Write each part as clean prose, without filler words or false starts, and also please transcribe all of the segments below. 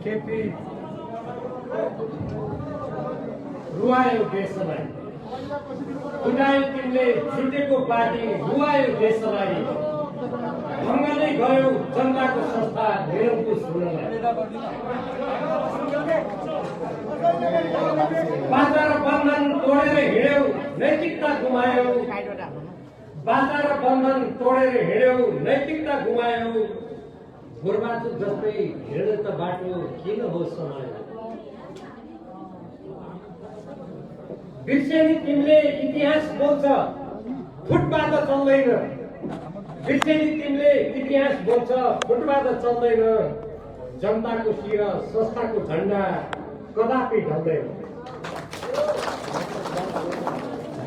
केपी रुवायो देशलाई, उडायो तिमीले छुटेको पार्टी, रुवायो देशलाई, भङ्गले गयो जनताको संस्था निरङ्कुश हुनलाई। बाचा र बन्धन तोडेर हिँड्यौ नैतिकता गुमायौ, बाचा र बन्धन तोडेर हिँड्यौ नैतिकता गुमायौ, बुर्बाचु जस्तै हिँड्ने त बाटो किन हो समय। बिर्सेनी तिमीले इतिहास बोल्छ फुटबाट चल्दैन, बिर्सेनी तिमीले इतिहास बोल्छ फुटबाट चल्दैन, जनताको शिर संस्थाको झण्डा कदापि ढल्दैन।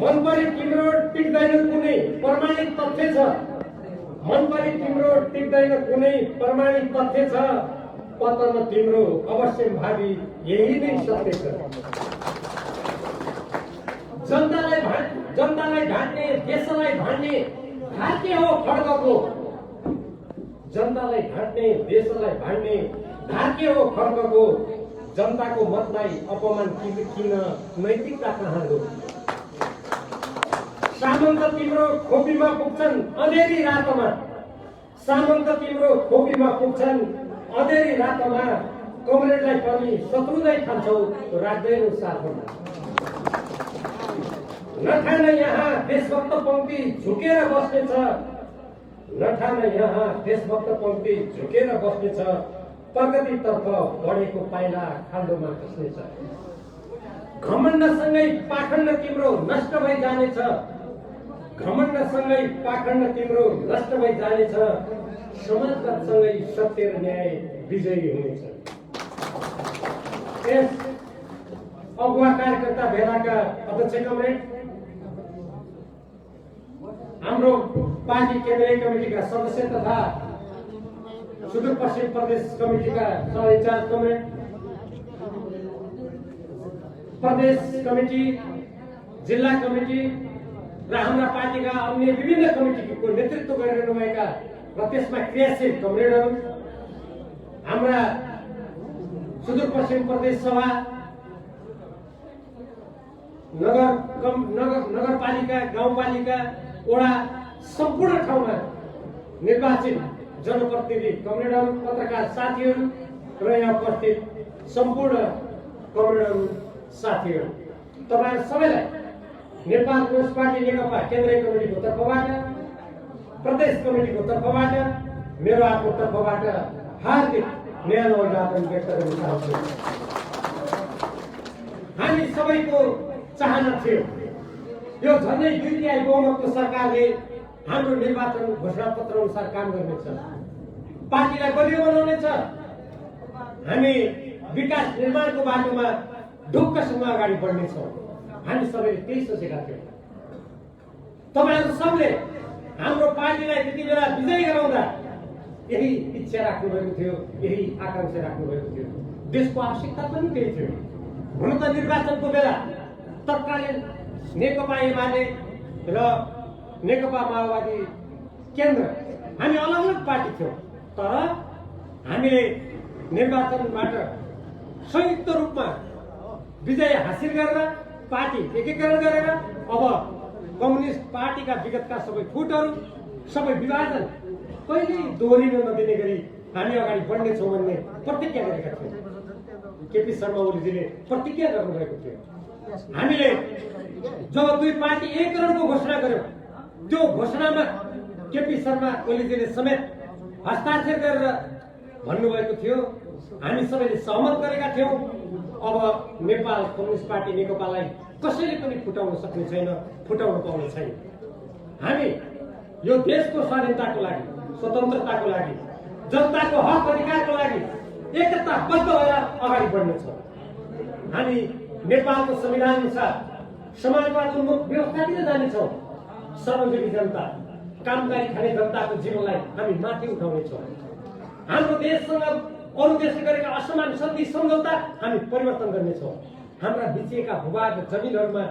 मन परि तिम्रो टिक्दैन कुनै प्रमाणित तथ्य छ, मन परि तिम्रो टिक्दैन कुनै प्रमाणित तथ्य छ, पतन तिम्रो अवश्य भावी यही नै सत्य छ। जनतालाई ढाँट्ने देशलाई भाँड्ने घाटे हो खड्गको, जनतालाई ढाँट्ने देशलाई भाँड्ने घाटे हो खड्गको, जनताको मतलाई अपमान किन नैतिकता कहाँ हो। सामन्त तिम्रो खोपीमा पुग्छन् अँधेरी रातमा, सामन्त तिम्रो खोपीमा पुग्छन् अँधेरी रातमा, कमरेडलाई पनि शत्रुदै ठान्छौ राख्दैनौ साथमा। नठान यहाँ देशभक्त पंक्ति झुकेर बस्नेछ, नठान यहाँ देशभक्त पंक्ति झुकेर बस्नेछ, प्रगतितर्फ बढेको पाइला खाल्डोमा खस्नेछ। घमण्डसँगै पाखण्ड तिम्रो नष्ट भइ जानेछ, घमण्डसँगै पाखण्ड तिम्रो नष्ट भइ जानेछ, समाजवादसँगै सत्य र न्याय विजयी हुनेछ। यस अगुवा कार्यकर्ता भेलाका अध्यक्ष कमरेड, हाम्रो पार्टी केन्द्रीय कमिटीका सदस्य तथा सुदूरपश्चिम प्रदेश कमिटीका सह इन्चार्ज कमरेड, प्रदेश कमिटी, जिल्ला कमिटी र हाम्रा पार्टीका अन्य विभिन्न कमिटीको नेतृत्व गरिरहनुभएका र त्यसमा क्रियाशील कमरेडहरू, हाम्रा सुदूरपश्चिम प्रदेश सभा, नगरपालिका, गाउँपालिका, वडा सम्पूर्ण ठाउँमा निर्वाचित जनप्रतिनिधि कमरेडहरू, पत्रकार साथीहरू र यहाँ उपस्थित सम्पूर्ण कमरेडहरू साथीहरू, तपाईहरु सबैलाई नेपाल कम्युनिस्ट पार्टी नेकपा केन्द्रीय कमिटीको तर्फबाट, प्रदेश कमिटीको तर्फबाट, मेरो आफ्नो तर्फबाट हार्दिक न्यानो अभिवादन व्यक्त गर्न चाहन्छु। हामी सबैको चाहना थियो यो झन्डै 2/3 बहुमतको सरकारले हाम्रो निर्वाचन घोषणापत्र अनुसार काम गर्नेछ, पार्टीलाई बलियो बनाउनेछ, हामी विकास निर्माणको बाटोमा ढुक्कसँग अगाडि बढ्नेछौँ। हामी सबैले त्यही सोचेका थियौँ। तपाईहरु सबले हाम्रो पार्टीलाई त्यति बेला विजय गराउँदा यही इच्छा राख्नुभएको थियो, यही आकांक्षा राख्नुभएको थियो। देशको आवश्यकता पनि त्यही थियो। हुन त निर्वाचनको बेला तत्कालीन नेकपा एमाले र नेकपा माओवादी केन्द्र हामी अलग अलग पार्टी थियौँ, तर हामीले निर्वाचनबाट संयुक्त रूपमा विजय हासिल गरेर पार्टी एकीकरण गरेर अब कम्युनिस्ट पार्टीका विगतका सबै फुटहरू, सबै विभाजन कहिल्यै दोहोरिन नदिने गरी हामी अगाडि बढ्नेछौँ भन्ने प्रतिज्ञा गरेका थियौँ। केपी शर्मा ओलीजीले प्रतिज्ञा गर्नुभएको थियो। हामीले जब दुई पार्टी एकीकरणको घोषणा गर्यौं, त्यो घोषणामा केपी शर्मा ओलीजीले समेत हस्ताक्षर गरेर भन्नुभएको थियो, हामी सबैले सहमत गरेका थियौँ, अब नेपाल कम्युनिस्ट पार्टी नेकपालाई कसैले पनि फुटाउन सक्ने छैन, फुटाउन पाउने छैन। हामी यो देशको स्वाधीनताको लागि, स्वतन्त्रताको लागि, जनताको हक अधिकारको लागि एकताबद्ध भएर अगाडि बढ्नेछौँ। हामी नेपालको संविधान अनुसार समाजवाद उन्मुख व्यवस्थातिर जानेछौँ। सर्वजोगी जनता, कामदारी खाने जनताको जीवनलाई हामी माथि उठाउनेछौँ। हाम्रो देशसँग अरू देशले गरेका असमान सन्धि सम्झौता हामी परिवर्तन गर्नेछौँ। हाम्रा बिचेका भूभाग जमिनहरूमा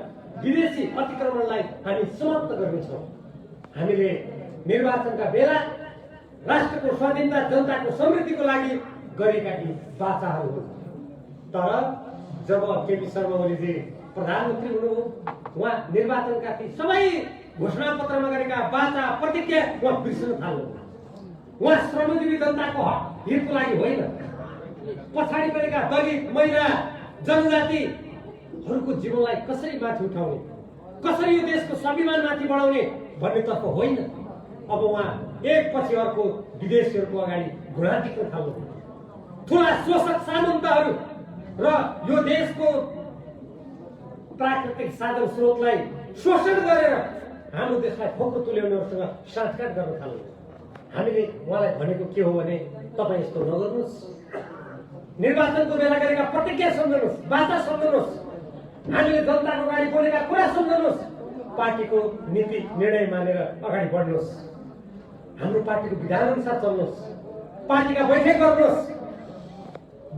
विदेशी अतिक्रमणलाई हामी समाप्त गर्नेछौँ। हामीले निर्वाचनका बेला राष्ट्रको स्वाधीनता, जनताको समृद्धिको लागि गरेका यी बाचाहरू हुन्। तर जब केपी शर्मा ओलीजी प्रधानमन्त्री हुनुभयो, उहाँ निर्वाचनका ती सबै घोषणापत्रमा गरेका बाचा प्रतिज्ञा उहाँ बिर्सन थाल्नु। उहाँ श्रमजीवी जनताको हितको लागि होइन, पछाडि परेका दलित, महिला, जनजातिहरूको जीवनलाई कसरी माथि उठाउने, कसरी यो देशको स्वाभिमान माथि बढाउने भन्नेतर्फ होइन। अब उहाँ एकपछि अर्को विदेशीहरूको अगाडि घुँडा टिक्न थाल्नु। ठुला शोषक सामन्तहरू र यो देशको प्राकृतिक साधन स्रोतलाई शोषण गरेर हाम्रो देशलाई फोक्रो तुल्याउनेहरूसँग साँठगाँठ गर्न थाल्नु। हामीले उहाँलाई भनेको के हो भने तपाईँ यस्तो नगर्नुहोस्, निर्वाचनको बेला गरेका प्रतिज्ञा सम्झनुहोस्, बाचा सम्झनुहोस्, हामीले जनताको अगाडि बोलेका कुरा सम्झनुहोस्, पार्टीको नीति निर्णय मानेर अगाडि बढ्नुहोस्, हाम्रो पार्टीको विधान अनुसार चल्नुहोस्, पार्टीका बैठक गर्नुहोस्,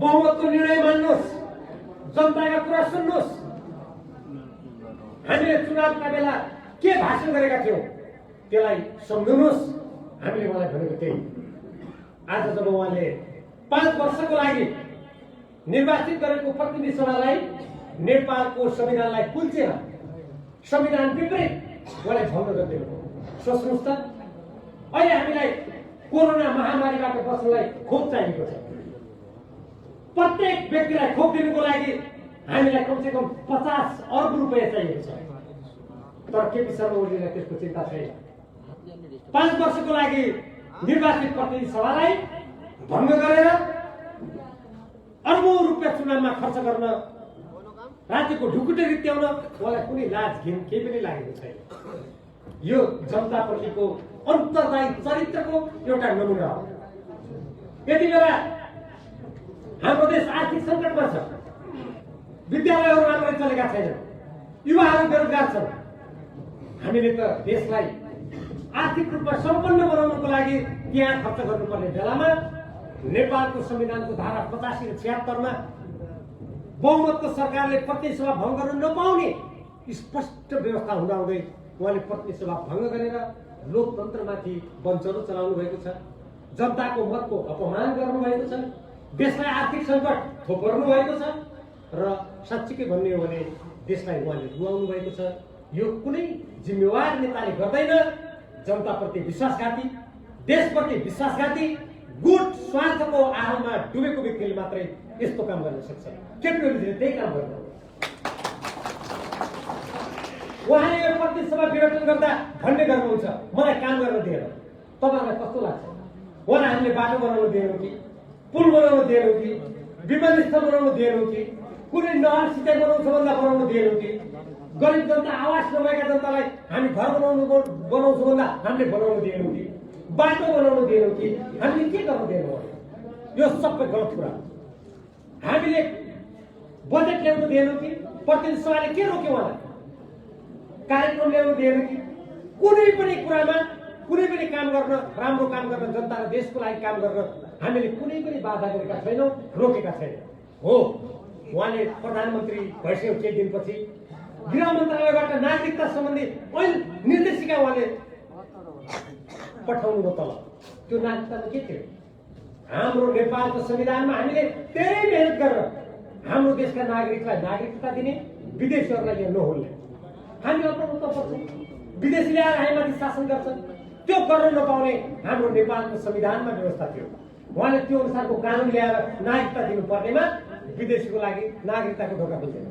बहुमतको निर्णय मान्नुहोस्, जनताका कुरा सुन्नुहोस्। हामीले चुनावका बेला के भाषण गरेका थियौँ त्यसलाई सम्झनुहोस्। हामीले उहाँलाई भनेको त्यही। आज जब उहाँले 5 वर्षको लागि निर्वाचित गरेको प्रतिनिधि सभालाई नेपालको संविधानलाई कुल्चेर संविधान विपरीत उहाँले भङ्ग गरिदिनु, सोच्नुहोस् त। अहिले हामीलाई कोरोना महामारीबाट बच्नलाई खोप चाहिएको छ। प्रत्येक व्यक्तिलाई खोप दिनुको लागि हामीलाई कमसेकम 50 अर्ब रुपियाँ चाहिएको छ। तर केपी शर्मा ओलीलाई त्यसको चिन्ता छैन। 5 वर्षको लागि निर्वाचित प्रतिनिधि सभालाई भङ्ग गरेर अर्बौं रुपियाँ चुनावमा खर्च गर्न, राज्यको ढुकुटी रित्याउन उहाँलाई कुनै लाज घिन केही पनि लागेको छैन। यो जनताप्रतिको अन्तर्दायी चरित्रको एउटा नमुना हो। यति बेला हाम्रो देश आर्थिक सङ्कटमा छ, विद्यालयहरू राम्रै चलेका छैनन्, युवाहरू बेरोजगार छन्। हामीले त देशलाई आर्थिक रूपमा सम्पन्न बनाउनको लागि त्यहाँ खर्च गर्नुपर्ने बेलामा नेपालको संविधानको धारा 85 र 76 मा बहुमतको सरकारले प्रतिनिधि सभा भङ्ग गर्न नपाउने स्पष्ट व्यवस्था हुँदाहुँदै उहाँले प्रतिनिधि सभा भङ्ग गरेर लोकतन्त्रमाथि वञ्चरो चलाउनु भएको छ, जनताको मतको अपमान गर्नुभएको छ, देशलाई आर्थिक सङ्कट थोपर्नु भएको छ र साँच्चीकै भन्ने हो भने देशलाई उहाँले रुवाउनु भएको छ। यो कुनै जिम्मेवार नेताले गर्दैन। जनताप्रति विश्वासघाती, देशप्रति विश्वासघाती, गुट स्वार्थको आहलमा डुबेको व्यक्तिले मात्रै यस्तो काम गर्न सक्छ। केपी ओलीले त्यही काम गर्नु। उहाँले यो प्रतिनिधि सभा विघटन गर्दा भन्ने गर्नुहुन्छ मलाई काम गर्न दिएन। तपाईँहरूलाई कस्तो लाग्छ? उहाँलाई हामीले बाटो बनाउन दिएनौँ कि, पुल बनाउन दिएनौँ कि, विमानस्थल बनाउन दिएनौँ कि, कुनै नहर सिँचाइ बनाउँछ भन्दा बनाउन दिएनौँ कि, गरिब जनता आवास नभएका जनतालाई हामी घर बनाउँछौँ भन्दा हामीले बनाउन दिएनौँ कि, बाटो बनाउन दिएनौँ कि, हामीले के गर्न दिएनौँ? यो सबै गलत कुरा। हामीले बजेट ल्याउन दिएनौँ कि, प्रतिनिधि सभाले के रोक्यो उहाँलाई? कार्यक्रम ल्याउन दिएनौँ कि, कुनै पनि कुरामा कुनै पनि काम गर्न, राम्रो काम गर्न, जनता र देशको लागि काम गर्न हामीले कुनै पनि बाधा गरेका छैनौँ, रोकेका छैनौँ। हो, उहाँले प्रधानमन्त्री भइसक्यो केही दिनपछि गृह मन्त्रालयबाट नागरिकता सम्बन्धी ऐन निर्देशिका उहाँले पठाउनु भयो तल। त्यो नागरिकतामा के थियो? हाम्रो नेपालको संविधानमा हामीले धेरै मेहनत गरेर हाम्रो देशका नागरिकलाई नागरिकता दिने, विदेशीहरूलाई यहाँ नहुल्ने। हामी अल्पमत पर्छौँ, विदेशीले आएर हामीमाथि शासन गर्छन्, त्यो गर्न नपाउने हाम्रो नेपालको संविधानमा व्यवस्था थियो। उहाँले त्यो अनुसारको कानुन ल्याएर नागरिकता दिनुपर्नेमा विदेशीको लागि नागरिकताको ढोका खोल्दैन।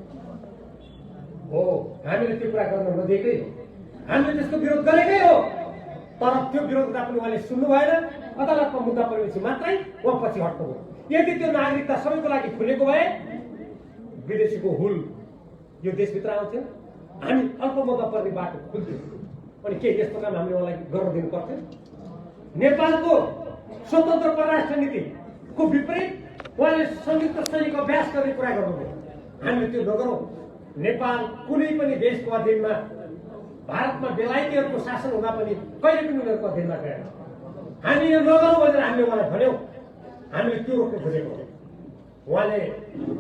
हो, हामीले त्यो कुरा गर्न नदिएकै हो, हामीले त्यसको विरोध गरेकै हो। तर त्यो विरोधता पनि उहाँले सुन्नु भएन। अदालतमा मुद्दा परेपछि मात्रै उहाँ पछि हट्नुभयो। यदि त्यो नागरिकता सबैको लागि खुलेको भए विदेशीको हुल यो देशभित्र आउँथ्यो, हामी अल्पमतमा पर्ने बाटो खुल्थ्यो। अनि के यस्तो काम हामीले उहाँलाई गर्न दिनु पर्थ्यो? नेपालको स्वतन्त्र परराष्ट्र नीतिको विपरीत उहाँले संयुक्त सैनिक अभ्यास गर्ने कुरा गर्नुभयो। हामीले त्यो नगरौँ। नेपाल कुनै पनि देशको अधीनमा, भारतमा बेलायतीहरूको शासन हुँदा पनि कहिले पनि उनीहरूको अधीनमा गएन। हामी यो नगरौँ भनेर हामीले उहाँलाई भन्यौँ। हामीले त्यो रोक्न खोजेको हो। उहाँले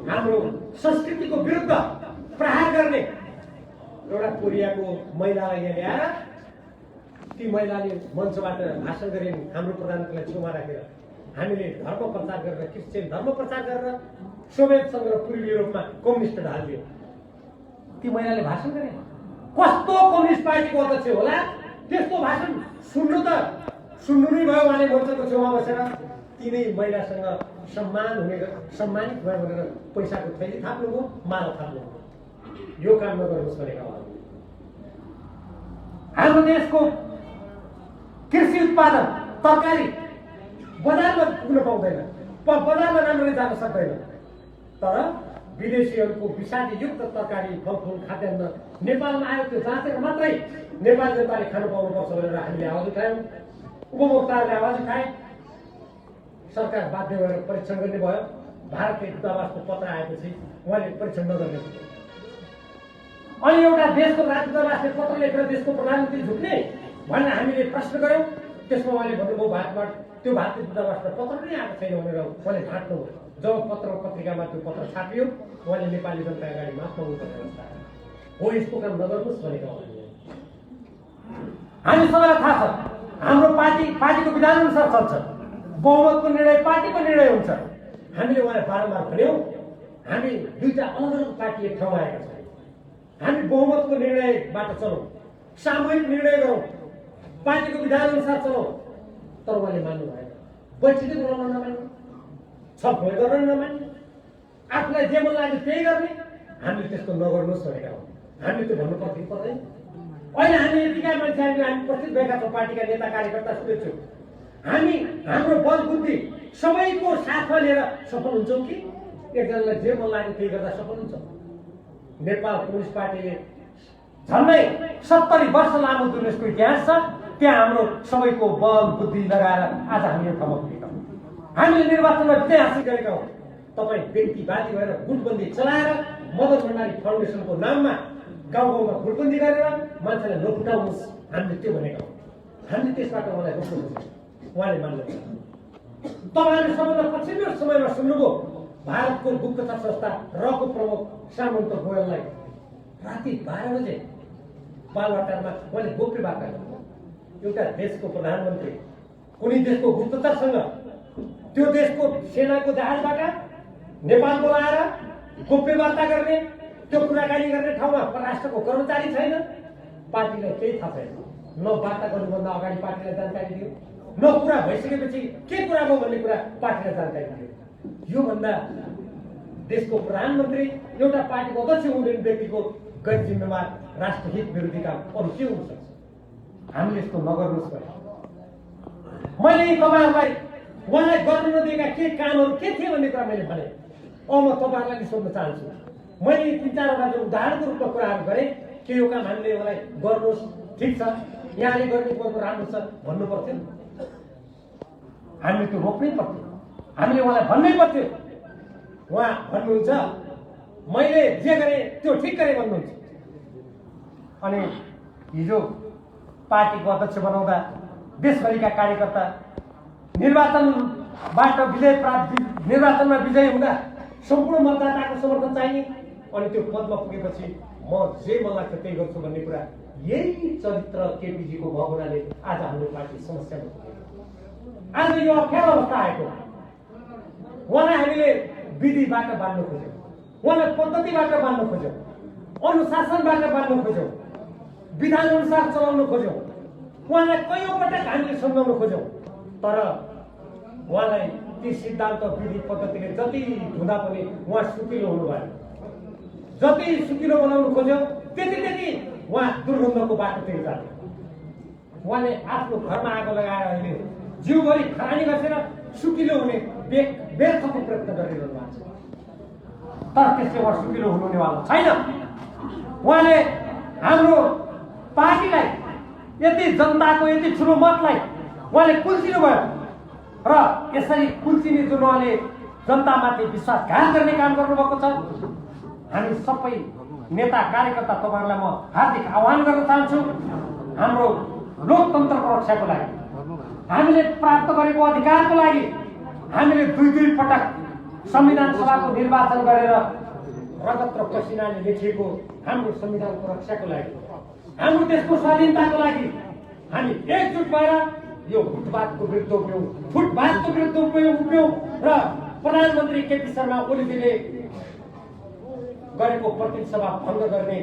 हाम्रो संस्कृतिको विरुद्ध प्रहार गर्ने एउटा कोरियाको महिलालाई यहाँ ल्याएर ती महिलाले मञ्चबाट भाषण गरिन्, हाम्रो प्रधानमन्त्रीलाई छेउमा राखेर हामीले धर्म प्रचार गरेर क्रिस्चियन धर्म प्रचार गरेर सोभियत संघ र पूर्वी युरोपमा कम्युनिस्ट ढालिदियो। ती महिलाले भाषण गरे। कस्तो कम्युनिस्ट पार्टीको अध्यक्ष होला त्यस्तो भाषण सुन्नु नै भयो। उहाँले मञ्चको छेउमा बसेर तिनै महिलासँग सम्मानित भयो भनेर पैसाको थैली थाप्नुभयो, माला थाप्नुभयो। यो काम नगर्नुहोस् भनेका हो। हाम्रो देशको कृषि उत्पादन तरकारी बजारमा पुग्न पाउँदैन, बजारमा राम्ररी जान सक्दैन। तर विदेशीहरूको विषादीयुक्त तरकारी फलफुल खाद्यान्न नेपालमा आयो। त्यो जाँचेर मात्रै नेपाली जनताले खान पाउनुपर्छ भनेर हामीले आवाज उठायौँ। उपभोक्ताहरूले आवाज उठाए। सरकार बाध्य भएर परीक्षण गर्ने भयो। भारतीय दूतावासको पत्र आएपछि उहाँले परीक्षण नगर्ने। अनि एउटा देशको राजदूतावासले पत्र लेखेर देशको प्रधानमन्त्री झुक्ने भनेर हामीले प्रश्न गऱ्यौँ। त्यसमा उहाँले भन्नुभयो भारतबाट त्यो भारतीय दूतावासबाट पत्र नै आएको छैन भनेर उहाँले ढाँट्नुभयो। जब पत्र पत्रिकामा त्यो पत्र छापियो उहाँले नेपाली जनता अगाडि माफ माग्नुपर्ने हो। यस्तो काम नगर्नुहोस् भनेको हो। हामी सबैलाई थाहा छ हाम्रो पार्टीको विधान अनुसार चल्छ। बहुमतको निर्णय पार्टीको निर्णय हुन्छ। हामीले उहाँलाई बारम्बार भन्यौँ हामी दुईटा अलग अलग पार्टी एक ठाउँमा आएका छौँ। हामी बहुमतको निर्णयबाट चलौँ, सामूहिक निर्णय गरौँ, पार्टीको विधान अनुसार चलौँ। तर उहाँले मान्नु भएन। बैठकै बोलाउन नमान्ने, छलफल गर्न नमान्ने, आफूलाई जे मन लाग्यो त्यही गर्ने। हामीले त्यस्तो नगर्नुहोस् भनेका हो। हामीले त्यो भन्नु पर्छ कि पर्दैन? अहिले हामी यतिका मान्छे हामी उपस्थित भएका छौँ, पार्टीका नेता कार्यकर्ता शुभेच्छुक। हामी हाम्रो बल बुद्धि सबैको साथमा लिएर सफल हुन्छौँ कि एकजनालाई जे मन लाग्यो त्यही गर्दा सफल हुन्छ? नेपाल कम्युनिस्ट पार्टीले झन्डै 70 वर्ष लामो जुनेसको इतिहास छ। त्यहाँ हाम्रो सबैको बल बुद्धि लगाएर आज हामी यो ठाउँमा पुगेका हौँ। हामीले निर्वाचनमा विजय हासिल गरेका हौँ। तपाईँ व्यक्तिवादी भएर गुटबन्दी चलाएर मदन भण्डारी फाउन्डेसनको नाममा गाउँ गाउँमा गुटबन्दी गरेर मान्छेलाई नफुटाउनुहोस् हामीले त्यो भनेका हौँ। हामीले त्यसबाट उहाँलाई रोक्नु खोज्छौँ। उहाँले मान्नु। तपाईँहरूले सबैभन्दा पछिल्लो समयमा सुन्नुभयो भारतको गुप्तचर संस्था रको प्रमुख सामन्त गोयललाई राति 12 बजे बालवाटारमा उहाँले गोप्य वार्ता गर्नुभयो। एउटा देशको प्रधानमन्त्री कुनै देशको गुप्तचरसँग त्यो देशको सेनाको जहाजबाट नेपाल बोलाएर गोप्य वार्ता गर्ने, त्यो कुराकानी गर्ने ठाउँमा परराष्ट्रको कर्मचारी छैन। पार्टीलाई केही थाहा छैन। न वार्ता गर्नुभन्दा अगाडि पार्टीलाई जानकारी दियो, न कुरा भइसकेपछि के कुरा भयो भन्ने कुरा पार्टीलाई जानकारी दियो। योभन्दा देशको प्रधानमन्त्री एउटा पार्टीको अध्यक्ष हुने व्यक्तिको गैर जिम्मेवार राष्ट्रहित विरोधी काम अरू के हुन सक्छ? हामीले यस्तो नगर्नुहोस् भने मैले तपाईँहरूलाई उहाँलाई गर्नु नदिएका के कामहरू के थिए भन्ने कुरा मैले भने। म तपाईँहरूलाई सोध्न चाहन्छु। मैले 3-4वटा जो उदाहरणको रूपमा कुराहरू गरेँ के यो काम हामीले उहाँलाई गर्नुहोस्, ठिक छ, यहाँले गर्ने कुरो राम्रो छ भन्नु पर्थ्यो। हामीले त्यो रोक्नै पर्थ्यो। हामीले उहाँलाई भन्नै पर्थ्यो। उहाँ भन्नुहुन्छ मैले जे गरेँ त्यो ठिक गरेँ भन्नुहुन्छ। अनि हिजो पार्टीको अध्यक्ष बनाउँदा देशभरिका कार्यकर्ता निर्वाचनमा विजयी हुँदा सम्पूर्ण मतदाताको समर्थन चाहिने। अनि त्यो पदमा पुगेपछि म जे मन लाग्छ त्यही गर्छु भन्ने कुरा, यही चरित्र केपीजीको भएको हुनाले आज हाम्रो पार्टी समस्यामा पुगेको। आज यो अप्ठ्यारो अवस्था आएको। उहाँलाई हामीले विधिबाट बाँध्न खोज्यौँ, उहाँलाई पद्धतिबाट बाँध्न खोज्यौँ, अनुशासनबाट बाँध्न खोज्यौँ, विधान अनुसार चलाउन खोज्यौँ। उहाँलाई कयौँ पटक हामीले सम्झाउन खोज्यौँ। तर उहाँलाई ती सिद्धान्त विधि पद्धतिले जति धुँदा पनि उहाँ सुकिलो हुनुभयो। जति सुकिलो बनाउनु खोज्यो त्यति उहाँ दुर्गन्धको बाटोतिर जान्छ। उहाँले आफ्नो घरमा आगो लगाएर अहिले जिउभरि खरानी बसेर सुकिलो हुने व्यर्थको प्रयत्न गरिरहनु भएको छ। तर त्यसले उहाँ सुकिलो हुनेवाला छैन। उहाँले हाम्रो पार्टीलाई यति जनताको यति ठुलो मतलाई उहाँले कुल्चिनु भयो र यसरी कुल्चिने जुन उहाँले जनतामाथि विश्वासघात गर्ने काम गर्नुभएको छ। हामी सबै नेता कार्यकर्ता तपाईँहरूलाई म हार्दिक आह्वान गर्न चाहन्छु। हाम्रो लोकतन्त्रको रक्षाको लागि, हामीले प्राप्त गरेको अधिकारको लागि, हामीले दुई पटक संविधान सभाको निर्वाचन गरेर रगत र पसिनाले लेखिएको हाम्रो संविधानको रक्षाको लागि, हाम्रो देशको स्वाधीनताको लागि हामी एकजुट भएर यो फुटपाथको विरुद्ध उभियौँ। फुटपाथको विरुद्ध उभियौँ र प्रधानमन्त्री केपी शर्मा ओलीजीले गरेको प्रतिनिधि सभा भङ्ग गर्ने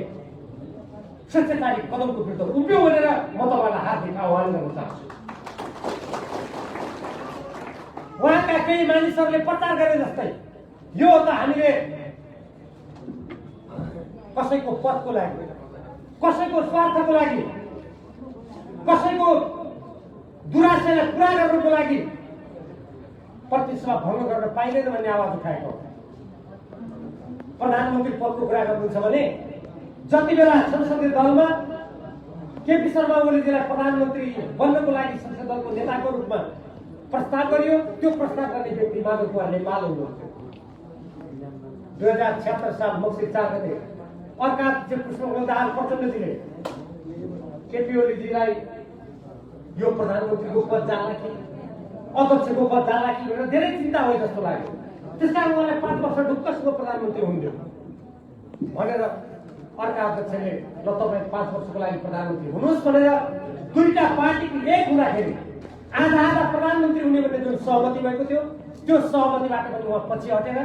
स्वेच्छाचारी कदमको विरुद्ध उभियौँ भनेर म तपाईँलाई हात देखाउन आह्वान गर्न चाहन्छु। उहाँका केही मानिसहरूले प्रचार गरे जस्तै यो त हामीले कसैको पदको लागि, कसैको स्वार्थको लागि, कसैको दुराशालाई पुरा गर्नको लागि प्रतिनिधि सभा भङ्ग गर्न पाइँदैन भन्ने आवाज उठाएको। प्रधानमन्त्री पदको कुरा गर्नुहुन्छ भने जति बेला संसदीय दलमा केपी शर्मा ओलीजीलाई प्रधानमन्त्री बन्नको लागि संसद दलको नेताको रूपमा प्रस्ताव गरियो, त्यो प्रस्ताव गर्ने व्यक्ति माधव कुमार नेपाल हुनुहुन्थ्यो। 2076 साल मक्सिर 4 गते अर्का पुष्पकमल दाहाल प्रचण्डजीले केपी ओलीजीलाई यो प्रधानमन्त्रीको पद जाला कि अध्यक्षको पद जाला कि भनेर धेरै चिन्ता भयो जस्तो लाग्यो। त्यसकारण उहाँलाई 5 वर्ष ढुक्कसको प्रधानमन्त्री हुन्थ्यो भनेर अर्का अध्यक्षले ल तपाईँ 5 वर्षको लागि प्रधानमन्त्री हुनुहोस् भनेर दुईटा पार्टीको एक हुँदाखेरि आधा आधा प्रधानमन्त्री हुने भन्ने जुन सहमति भएको थियो त्यो सहमतिबाट पनि उहाँ पछि हटेर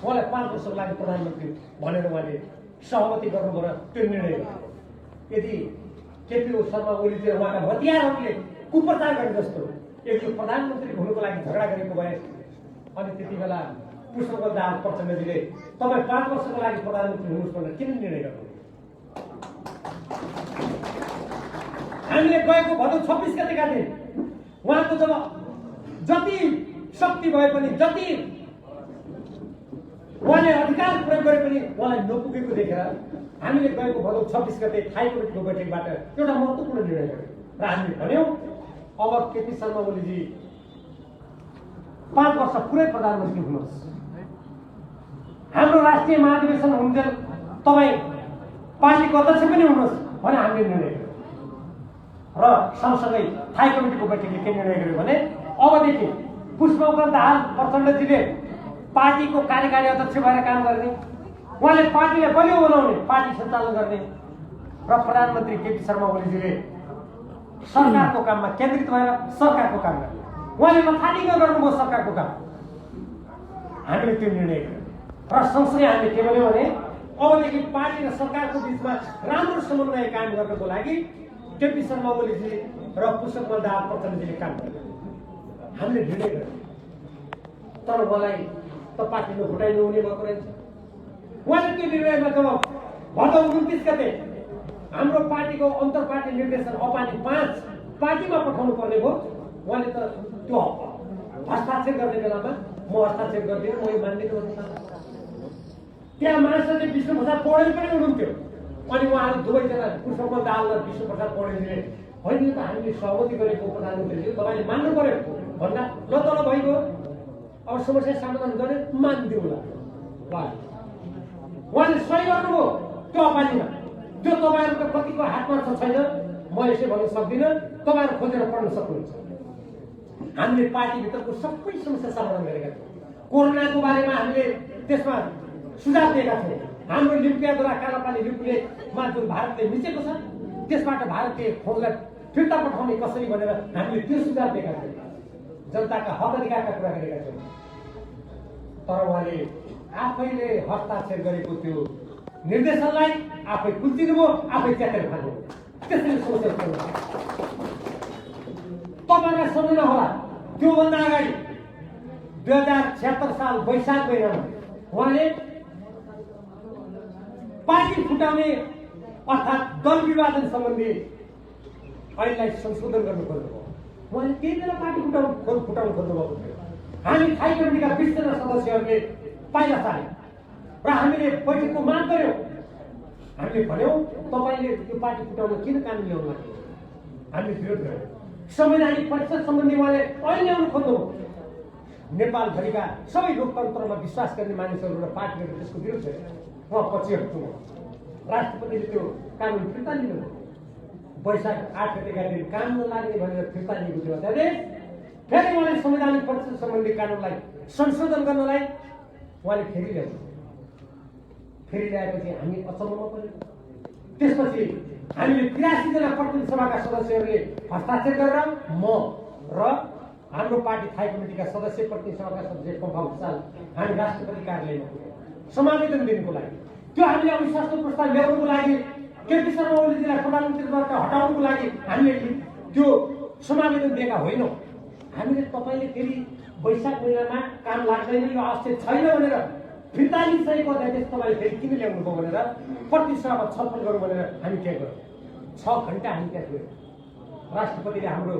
उहाँलाई 5 वर्षको लागि प्रधानमन्त्री भनेर उहाँले सहमति गर्नुभयो र त्यो निर्णय गर्यो। यदि केपी शर्मा ओलीजी उहाँका भतियारहरूले कुप्रचार गरे जस्तो यदि प्रधानमन्त्री हुनुको लागि झगडा गरेको भए अनि त्यति बेला पुष्पकमल दाहाल प्रचण्डजीले तपाईँ 5 वर्षको लागि प्रधानमन्त्री हुनुहोस् भनेर किन निर्णय गर्नु? हामीले गएको भदौ 26 गतेका दिन उहाँको जब जति शक्ति भए पनि, जति उहाँले अधिकार प्रयोग गरे पनि उहाँलाई नपुगेको देखेर हामीले गएको भदौ 26 गते थाई कमिटीको बैठकबाट एउटा महत्त्वपूर्ण निर्णय गर्यौँ र हामीले भन्यौँ अब केपी शर्मा ओलीजी 5 वर्ष पुरै प्रधानमन्त्री हुनुहोस्। हाम्रो राष्ट्रिय महाधिवेशन हुन्जेल तपाईँ पार्टीको अध्यक्ष पनि हुनुहोस् भने हामीले निर्णय गर्यौँ र सँगसँगै थाई कमिटीको बैठकले के निर्णय गर्यो भने अबदेखि पुष्पकमल दाहाल प्रचण्डजीले पार्टीको कार्यकारी अध्यक्ष भएर काम गर्ने, उहाँले पार्टीलाई बलियो बनाउने, पार्टी सञ्चालन गर्ने र प्रधानमन्त्री केपी शर्मा ओलीजीले सरकारको काममा केन्द्रित भएर सरकारको काम गर्ने। उहाँले लथालिङ्ग गर्नुभयो सरकारको काम। हामीले त्यो निर्णय गर्यौँ र सँगसँगै हामीले के भन्यौँ भने अबदेखि पार्टी र सरकारको बिचमा राम्रो समन्वय कायम गर्नको लागि केपी शर्मा ओलीजी र पुष्पकमल दाहाल प्रचण्डजीले काम गर्यो। हामीले निर्णय गर्यौँ तर उहाँलाई त पार्टीमा भुटाइ नहुने भएको रहेछ। उहाँले त्यो निर्णयमा जब भदौ 29 गते हाम्रो पार्टीको अन्तर पार्टी निर्देशन अपानी 5 पार्टीमा पठाउनु पर्ने भयो, उहाँले त त्यो हस्ताक्षर गर्ने बेलामा म हस्ताक्षर गर्दिनँ, म यो मान्दिनँ भन्नु। त्यहाँ महासचिव विष्णुप्रसाद पौडेल पनि हुनुहुन्थ्यो अनि उहाँहरू दुवैजना पुष्पकमल दाहाल र विष्णुप्रसाद पौडेलले होइन त हामीले सहमति गरेको प्रधानमन्त्रीज्यू तपाईँले मान्नु पर्यो भन्दा ल तल भइगयो। अब समस्या समाधान गर्ने मानिदिउँला। उहाँले सही गर्नुभयो त्यो अपानीमा। त्यो तपाईँहरूको कतिको हातमा छ छैन म यसै भन्न सक्दिनँ, तपाईँहरू खोजेर पढ्न सक्नुहुन्छ। हामीले पार्टीभित्रको सबै समस्या समाधान गरेका थियौँ। कोरोनाको बारेमा हामीले त्यसमा सुझाव दिएका थियौँ। हाम्रो लिम्पियाद्वारा कालापानी लिम्पुलेमा जुन भारतले मिचेको छ त्यसबाट भारतीय फौजलाई फिर्ता पठाउने कसरी भनेर हामीले त्यो सुझाव दिएका थियौँ। जनताका हक अधिकारका कुरा गरेका थियौँ। तर उहाँले आफैले हस्ताक्षर गरेको त्यो निर्देशनलाई आफै कुल्चिनुभयो, आफै च्यातेर खानुभयो। त्यसैले सोचेर तपाईँलाई सम्झना होला त्योभन्दा अगाडि 2076 साल वैशाख महिनामा उहाँले पार्टी फुटाउने अर्थात् दल विभाजन सम्बन्धी ऐनलाई संशोधन गर्नु खोज्नुभयो। उहाँले त्यही बेला पार्टी फुटाउनु खोज्नुभएको थियो। हामी थाई कमिटीका 20 जना सदस्यहरूले पाइला चाल्यौँ र हामीले बैठकको माग गर्यौँ। हामीले भन्यौँ तपाईँले त्यो पार्टी फुटाउन किन कानुन ल्याउनु लाग्यो? हामीले विरोध गर्यौँ। संवैधानिक परिषद सम्बन्धी उहाँले ऐन ल्याउनु खोज्नुभयो। नेपालभरिका सबै लोकतन्त्रमा विश्वास गर्ने मानिसहरू र पार्टीहरू त्यसको विरोध गरे। उहाँ पछि हट्नुभयो। राष्ट्रपतिले त्यो कानुन फिर्ता लिनुभयो। वैशाख 8 गतेका दिन काम नलाग्ने भनेर फिर्ता लिएको थियो अध्यादेश। फेरि उहाँले संवैधानिक परिषद सम्बन्धी कानुनलाई संशोधन गर्नलाई उहाँले फेरि ल्याउनु। फेरि ल्याएपछि हामी अचम्ममा पर्यौँ। त्यसपछि हामीले 83 जना प्रतिनिधि सभाका सदस्यहरूले हस्ताक्षर गरेर म र हाम्रो पार्टी थाई कमिटीका सदस्य प्रतिनिधि सभाका सदस्य पम्फाल हामी राष्ट्रपति कार्यालयमा पुग्यौँ समावेदन दिनुको लागि। त्यो हामीले अविश्वासको प्रस्ताव ल्याउनुको लागि केपी शर्मा ओलीजीलाई प्रधानमन्त्रीबाट हटाउनुको लागि हामीले त्यो समावेदन दिएका होइनौँ। हामीले तपाईँले फेरि वैशाख महिनामा काम लाग्दैन यो आवश्यक छैन भनेर फिर्ता लिइसकेको अध्यादेश तपाईँले फेरि किन ल्याउनु भयो भनेर प्रतिनिधि सभामा छलफल गरौँ भनेर हामी त्यहाँ गयौँ। 6 घण्टा हामी त्यहाँ गयौँ। राष्ट्रपतिले हाम्रो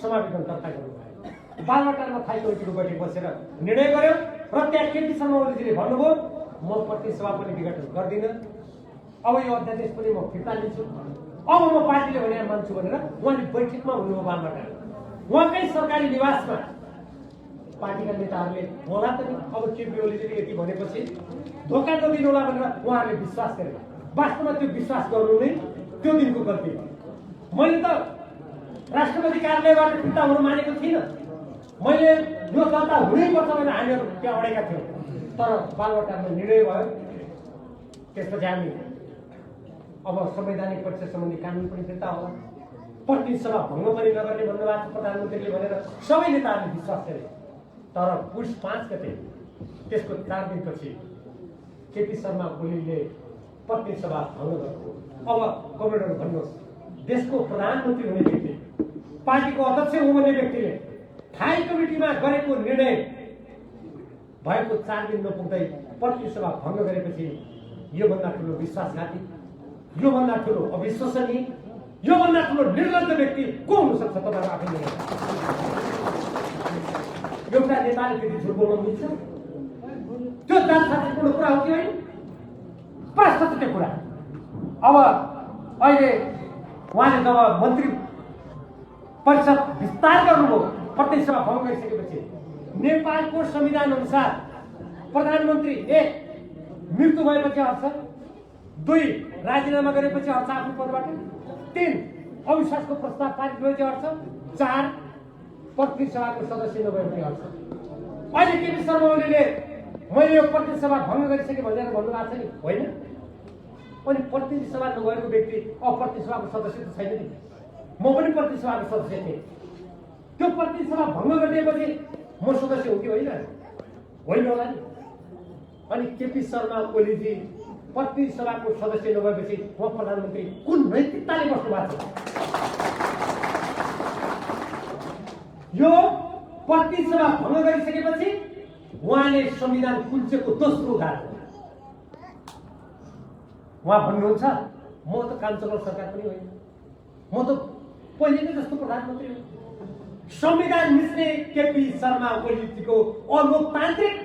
समावेदन दर्ता गर्नुभयो। बालवाटारमा थाई कमिटीको बैठक बसेर निर्णय गर्यो र त्यहाँ केपी शर्मा ओलीजीले भन्नुभयो म प्रतिनिधि सभा पनि विघटन गर्दिनँ, अब यो अध्यादेश पनि म फिर्ता लिन्छु, अब म पार्टीले भने मान्छु भनेर उहाँले बैठकमा भन्नुभयो बालवाटारमा। उहाँकै सरकारी निवासमा पार्टीका नेताहरूले होला पनि अब केपी ओलीजीले यति भनेपछि धोका नदिनु होला भनेर उहाँहरूले विश्वास गरे। वास्तवमा त्यो विश्वास गर्नु नै त्यो दिनको गल्ती हो। मैले त राष्ट्रपति कार्यालयबाट फिर्ता हुनु मानेको थिइनँ। मैले यो दर्ता हुनैपर्छ भनेर हामीहरू त्यहाँ अडेका थियौँ। तर बालवाटारमा निर्णय भयो। त्यसपछि हामी अब संवैधानिक पक्ष सम्बन्धी कानुन पनि फिर्ता होला, प्रतिनिधि सभा भङ्ग पनि नगर्ने भन्नुभएको छ प्रधानमन्त्रीले भनेर सबै नेताहरूले विश्वास गरे। तर पुष 5 गते त्यसको 4 दिनपछि केपी शर्मा ओलीले प्रतिनिधि सभा भङ्ग गर्नुभयो। अब कमरेडहरू भन्नुहोस्, देशको प्रधानमन्त्री हुने व्यक्ति, पार्टीको अध्यक्ष हुने व्यक्तिले थाई कमिटीमा गरेको निर्णय भएको 4 दिन नपुग्दै प्रतिनिधि सभा भङ्ग गरेपछि योभन्दा ठुलो विश्वासघाती, योभन्दा ठुलो अविश्वसनीय, योभन्दा ठुलो निर्लज्ज व्यक्ति को हुन सक्छ? तपाईहरु आफै एउटा नेताले फेरि झुट बोल्न मिल्छ? त्यो जातजातिपूर्ण कुरा हो कि होइन? प्रश्न छ त्यो कुरा। अब अहिले उहाँले जब मन्त्री परिषद विस्तार गर्नुभयो, प्रतिनिधि सभा भङ्ग गरिसकेपछि नेपालको संविधान अनुसार प्रधानमन्त्री 1 मृत्यु भएपछि हट्छ, 2 राजीनामा गरेपछि हट्छ आफ्नो पदबाट, 3 अविश्वासको प्रस्ताव पारित भएपछि हट्छ, 4 प्रतिनिधि सभाको सदस्य नभएपछि हट्छ। अहिले केपी शर्मा ओलीले मैले यो प्रतिनिधि सभा भङ्ग गरिसकेँ भनेर भन्नुभएको छ नि, होइन? अनि प्रतिनिधि सभा नभएको व्यक्ति अब प्रतिनिधि सभाको सदस्य त छैन नि। म पनि प्रतिनिधि सभाको सदस्य थिएँ। त्यो प्रतिनिधि सभा भङ्ग गरिदिएपछि म सदस्य हो कि होइन? होइन होला नि। अनि केपी शर्मा ओलीजी प्रतिनिधि सभाको सदस्य नभएपछि उहाँ प्रधानमन्त्री कुन नैतिकताले बस्नु भएको छ? यो प्रतिनिधि सभा भङ्ग गरिसकेपछि उहाँले संविधान कुल्चेको दोस्रो उदाहरण। उहाँ भन्नुहुन्छ म त काम चलाउने सरकार पनि होइन, म त पहिलेकै जस्तो प्रधानमन्त्री हो। संविधान मिच्ने केपी शर्मा ओलीजीको अलोकतान्त्रिक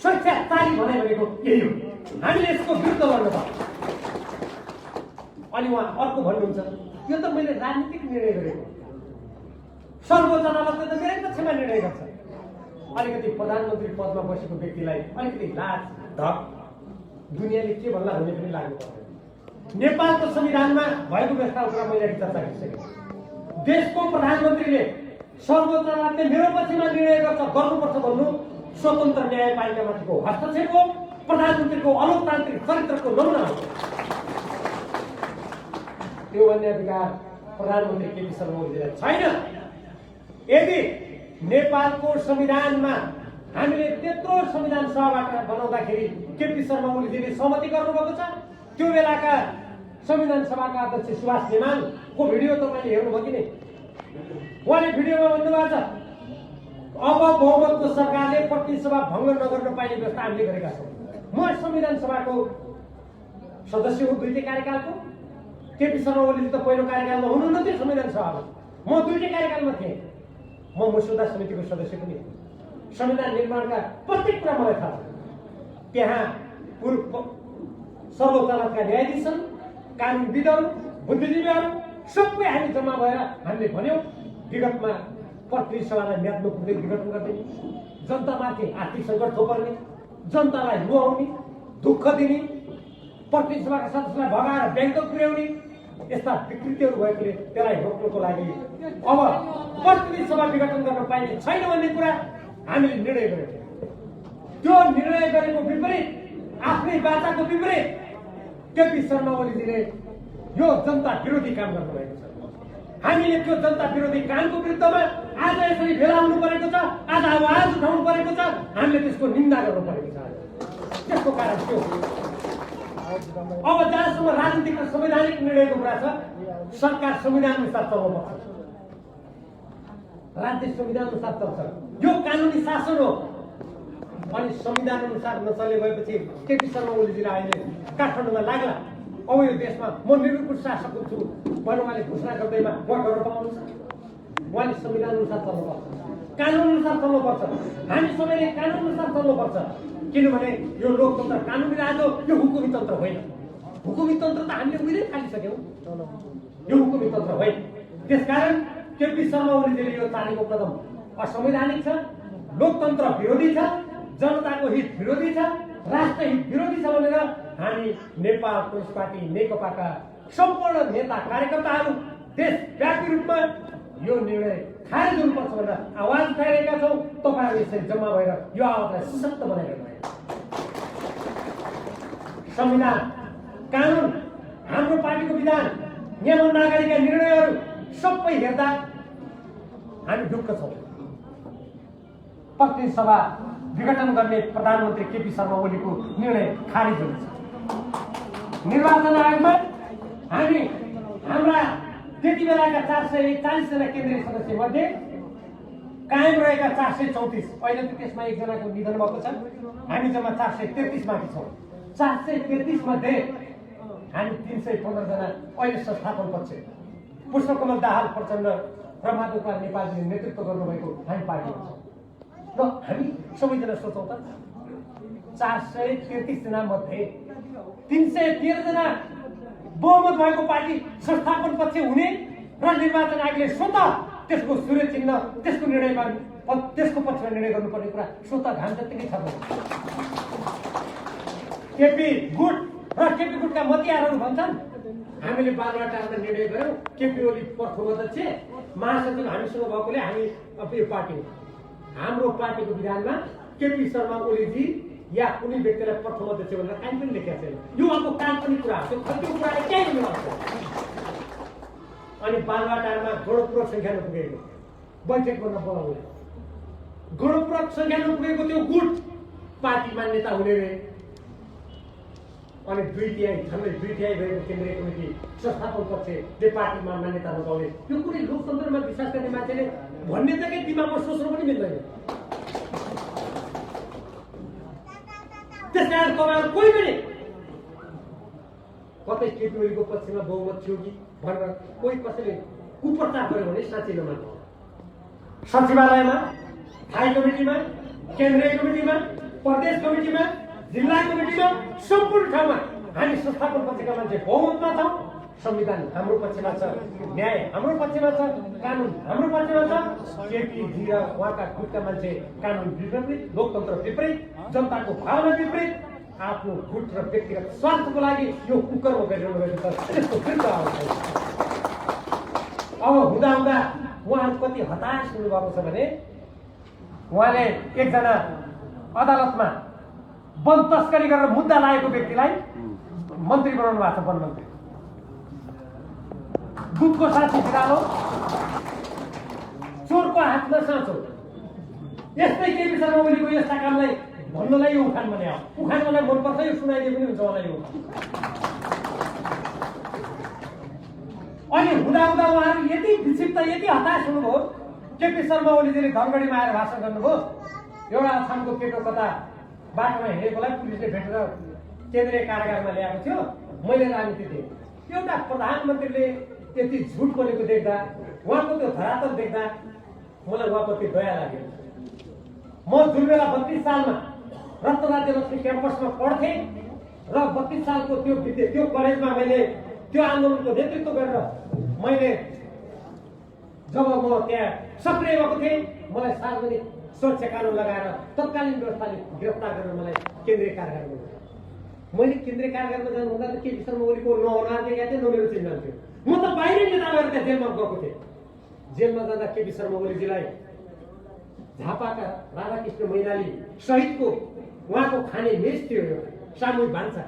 स्वेच्छाचारी भनाइ भनेको यही हो। हामीले यसको विरुद्ध गर्नुपर्छ। अनि उहाँ अर्को भन्नुहुन्छ यो त मैले राजनीतिक निर्णय गरेको, सर्वोच्च अदालतले त मेरै पक्षमा निर्णय गर्छ। अलिकति प्रधानमन्त्री पदमा बसेको व्यक्तिलाई अलिकति लाज धक दुनियाँले के भन्ला भन्ने पनि लाग्नु पर्दैन। नेपालको संविधानमा भएको व्यवस्थाको कुरा मैले चर्चा गरिसकेँ। देशको प्रधानमन्त्रीले सर्वोच्च अदालतले मेरो पक्षमा निर्णय गर्छ गर्नुपर्छ भन्नु स्वतन्त्र न्यायपालिकामाथिको हस्तक्षेप हो, प्रधानमन्त्रीको अलोकतान्त्रिक चरित्रको नमुना हो। त्यो भन्ने अधिकार प्रधानमन्त्री केपी शर्मा ओलीलाई छैन। यदि नेपालको संविधानमा हामीले त्यत्रो संविधान सभाबाट बनाउँदाखेरि केपी शर्मा ओलीजीले सहमति गर्नुभएको छ, त्यो बेलाका संविधान सभाका अध्यक्ष सुभाष नेमाङको भिडियो तपाईँले हेर्नुभयो कि नै? उहाँले भिडियोमा भन्नुभएको छ अब बहुमतको सरकारले प्रतिनिधि सभा भङ्ग नगर्न पाइने व्यवस्था हामीले गरेका छौँ। म संविधान सभाको सदस्य हो 2टे कार्यकालको। केपी शर्मा ओलीजी त पहिलो कार्यकालमा हुनुहुन्न थियो संविधान सभामा, म 2टे कार्यकालमा थिएँ। म मसौदा समितिको सदस्य पनि हो। संविधान निर्माणका प्रत्येक कुरा मलाई थाहा छ। त्यहाँ पूर्व सर्वोच्च अदालतका न्यायाधीशहरू, कानुनविदहरू, बुद्धिजीवीहरू सबै हामी जम्मा भएर हामीले भन्यौँ विगतमा प्रतिनिधि सभालाई म्याद नपुग्दै विघटन गरिदिने, जनतामाथि आर्थिक सङ्कट थोपर्ने, जनतालाई नुहाउने, दुःख दिने, प्रतिनिधि सभाका सदस्यलाई भगाएर ब्याङ्क पुर्याउने यस्ता विकृतिहरू भएकोले त्यसलाई रोक्नको लागि अब प्रतिनिधि सभा विघटन गर्न पाइने छैन भन्ने कुरा हामीले निर्णय गरेको थियौँ। त्यो निर्णय गरेको विपरीत, आफ्नै बाचाको विपरीत केपी शर्मा ओलीजीले यो जनता विरोधी काम गर्नुभएको छ। हामीले त्यो जनता विरोधी कामको विरुद्धमा आज यसरी भेला हुनु परेको छ, आज आवाज उठाउनु परेको छ, हामीले त्यसको निन्दा गर्नु परेको छ। त्यसको कारण के हो? अब जहाँसम्म राजनीतिक र संवैधानिक निर्णयको कुरा छ, सरकार संविधान अनुसार चल्नुपर्छ, राज्य संविधान अनुसार चल्छ। यो कानुनी शासन हो। अनि संविधान अनुसार नचले गएपछि केपी शर्मा ओलीजीलाई अहिले काठमाडौँमा लाग्ला अब यो देशमा म निरङ्कुश शासक छु भनेर उहाँले घोषणा गर्दैमा उहाँ गर्न पाउनुहुन्छ? उहाँले संविधान अनुसार चल्नुपर्छ, कानुन अनुसार चल्नुपर्छ। हामी सबैले कानुन अनुसार चल्नुपर्छ, किनभने यो लोकतन्त्र कानुनी राज हो, यो हुकुमी तन्त्र होइन। हुकुमी तन्त्र त हामीले उहिले थालिसक्यौँ, यो हुकुमी तन्त्र होइन। त्यसकारण केपी शर्मा ओलीजीले यो चालेको कदम असंवैधानिक छ, लोकतन्त्र विरोधी छ, जनताको हित विरोधी छ, राष्ट्र हित विरोधी छ भनेर हामी नेपाल कम्युनिस्ट पार्टी नेकपाका सम्पूर्ण नेता कार्यकर्ताहरू देशव्यापी रूपमा यो निर्णय खारेज हुनुपर्छ भनेर आवाज उठाइरहेका छौँ। तपाईँहरू यसरी जम्मा भएर यो आवाजलाई सशक्त बनाइरहनु भएको। संविधान, कानुन, हाम्रो पार्टीको विधान, नियमभन्दा अगाडिका निर्णयहरू सबै हेर्दा हामी ढुक्क छौँ। प्रतिनिधि सभा विघटन गर्ने प्रधानमन्त्री केपी शर्मा ओलीको निर्णय खारिज हुनेछ। निर्वाचन आयोगमा हामी हाम्रा त्यति बेलाका 440 जना केन्द्रीय सदस्य मध्ये कायम रहेका 434, अहिले त त्यसमा एकजनाको निधन भएको छ, हामी जम्मा 433 माथि छौँ। 433 मध्ये हामी 315 जना अहिले संस्थापन पक्ष पुष्पकमल दाहाल प्रचण्ड ब्रह्मबहादुर कुमार नेपालजीले नेतृत्व गर्नुभएको हामी पार्टीमा छौँ। र हामी सबैजना सोचौँ त 433 जना मध्ये 313 जना बहुमत भएको पार्टी संस्थापन पक्ष हुने र निर्वाचन आयोगले स्वतः त्यसको सूर्य चिन्ह त्यसको निर्णयमा त्यसको पक्षमा निर्णय गर्नुपर्ने कुरा स्वतः घाम जत्तिकै छ। केपी गुट र केपी गुटका मतियारहरू भन्छन् हामीले बालुवाटारमा निर्णय गर्यौँ, केपी ओली प्रथम अध्यक्ष महासचिव हामीसँग भएकोले हामी यो पार्टी हो। हाम्रो पार्टीको विधानमा केपी शर्मा ओलीजी या कुनै व्यक्तिलाई प्रथम अध्यक्ष भनेर काहीँ पनि लेखेको छैन। यो अर्को काल्पनिक कुरा हो, त्यो खल्तीको कुराले केही हुनु सक्छ। अनि बालुवाटारमा गणपूरक सङ्ख्या नपुगेको बैठक गर्न बोलाउने गणपूरक सङ्ख्या नपुगेको त्यो गुट पार्टी मान्यता हुने रे। अनि 2/3 भएको केन्द्रीय कमिटी संस्थापन पक्षले पार्टीमा मान्यता नपाउने, यो कुनै लोकतन्त्रमा विश्वास गर्ने मान्छेले भन्ने त के दिमागमा सोच्नु पनि मिल्दैन। त्यसकारण तपाईँहरू कोही पनि कतै केपी ओलीको पक्षमा बहुमत थियो कि भनेर कोही कसैले कुप्रचार गर्यो भने साँच्चै नमान्नु। सचिवालयमा, स्थायी कमिटीमा, केन्द्रीय कमिटीमा, प्रदेश कमिटीमा, जिल्ला कमिटीमा, सम्पूर्ण ठाउँमा हामी संस्थापन पक्षका मान्छे बहुमतमा छौँ। संविधान हाम्रो पक्षमा छ, न्याय हाम्रो पक्षमा छ, कानुन हाम्रो पक्षमा छ। केपीजी र उहाँका गुटका मान्छे कानुन विपरीत, लोकतन्त्र विपरीत, जनताको भावना विपरीत, आफ्नो गुट र व्यक्तिगत स्वार्थको लागि यो कुकर्म गरिरहनु भएको छ। त्यसको विरुद्ध आउँछ। अब हुँदा उहाँहरू कति हताश हुनुभएको छ भने उहाँले एकजना अदालतमा वन तस्करी गरेर मुद्दा लागेको व्यक्तिलाई मन्त्री बनाउनु भएको छ, वन मन्त्री। दुधको साथी बिरालो, चोरको हातमा साँचो। यस्तै केपी शर्मा ओलीको यस्ता कामलाई भन्नलाई यो उखान भने हो। उखान मलाई मनपर्छ, यो सुनाइदिए पनि हुन्छ मलाई यो। अनि हुँदा उहाँहरू यति विक्षिप्त, यति हताश हुनुभयो। केपी शर्मा ओलीजीले धनगढीमा आएर भाषण गर्नुभयो। एउटा अछामको केटो कता बाटोमा हिँडेकोलाई पुलिसले भेटेर केन्द्रीय कारागारमा ल्याएको थियो। मैले राजनीति थिएँ। एउटा प्रधानमन्त्रीले यति झुट बोलेको देख्दा, उहाँको त्यो धरातल देख्दा मलाई उहाँप्रति दया लाग्यो। म जुन बेला 32 सालमा रत्नराज्य लक्ष्मी क्याम्पसमा पढ्थेँ र 32 सालको त्यो कलेजमा मैले त्यो आन्दोलनको नेतृत्व गरेर मैले जब म त्यहाँ सक्रिय भएको थिएँ, मलाई सार्वजनिक सुरक्षा कानुन लगाएर तत्कालीन व्यवस्थाले गिरफ्तार गरेर मलाई केन्द्रीय कारागारमा ल्यायो। मैले केन्द्रीय कारागारमा जानुभन्दा त केपी शर्मा ओलीको नहुनाले गएको थिएँ, न मेरो चिन्ता थियो। म त बाहिरै नेता भएर त्यहाँ जेलमा गएको थिएँ। जेलमा जाँदा केपी शर्मा ओलीजीलाई झापाका राधाकृष्ण मैनाली सहितको उहाँको खाने मेस थियो, एउटा सामूहिक भान्सा।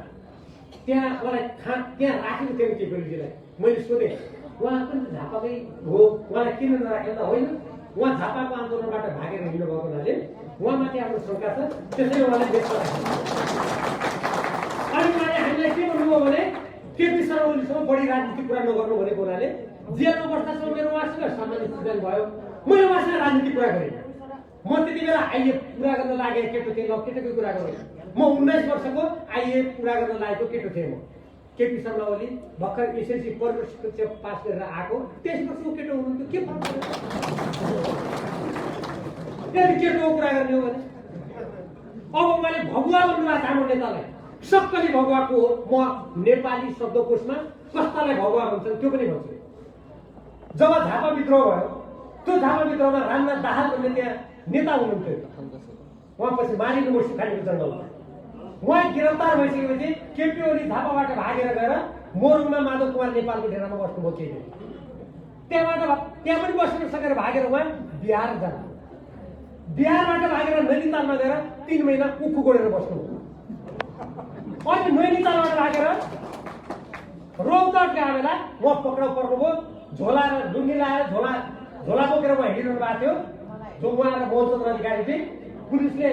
त्यहाँ मलाई त्यहाँ राखेको थियो केपी ओलीजीलाई। मैले सोधेँ उहाँ पनि झापाकै हो, उहाँलाई किन नराखेको त? होइन, उहाँ झापाको आन्दोलनबाट भागेर हिँड्नु भएको हुनाले उहाँमाथि आफ्नो शङ्का छ, त्यसैले उहाँले व्यक्त राख्नु। अनि उहाँले हामीलाई के भन्नुभयो भने केपी शर्मा ओलीसँग बढी राजनीतिक कुरा नगर्नु भनेको हुनाले जेलमा बस्दासम्म मेरो उहाँसँग सामान्य सिद्धान्त भयो, मैले उहाँसँग राजनीतिक कुरा गरेँ। म त्यति बेला आइए पुरा गर्न लागेको केटो थिएँ, ल केटोको कुरा गरेँ। म 19 वर्षको आइए पुरा गर्न लागेको केटो थिएँ म। केपी शर्मा ओली भर्खर एसएलसी प्रवेश परीक्षा पास गरेर आएको 23 वर्षको केटो हुनुहुन्थ्यो, के फरक पर्छ? त्यहाँदेखि केटोको कुरा गर्ने हो भने अब मैले भगुवा भन्नुभएको छ हाम्रो नेतालाई। सक्कली भगुवाको हो। म नेपाली शब्दकोशमा कस्तालाई भगुवा भन्छन् त्यो पनि भन्छु। जब झापा विद्रोह भयो, त्यो झापा विद्रोहमा रामनाथ दाहाल भन्ने त्यहाँ नेता हुनुहुन्थ्यो। उहाँ पछि मारिनु भयो सुखानीको जङ्गलमा। उहाँ गिरफ्तार भइसकेपछि केपी ओली झापाबाट भागेर गएर मोरङमा माधव कुमार नेपालको डेरामा बस्नुभयो केही दिन। त्यहाँ पनि बस्न सकेर भागेर उहाँ बिहार जानु। बिहारबाट भागेर नैनीतालमा गएर 3 महिना उखु गोडेर बस्नुभयो। अनि नैनीतालबाट भागेर रौतहट गए बेला उहाँ पक्राउ पर्नुभयो। झोला र लुङ्गी लाएर झोला बोकेर उहाँ हिँडिरहनु भएको थियो। जो उहाँ र मौलचन्द्र अधिकारी थिए। पुलिसले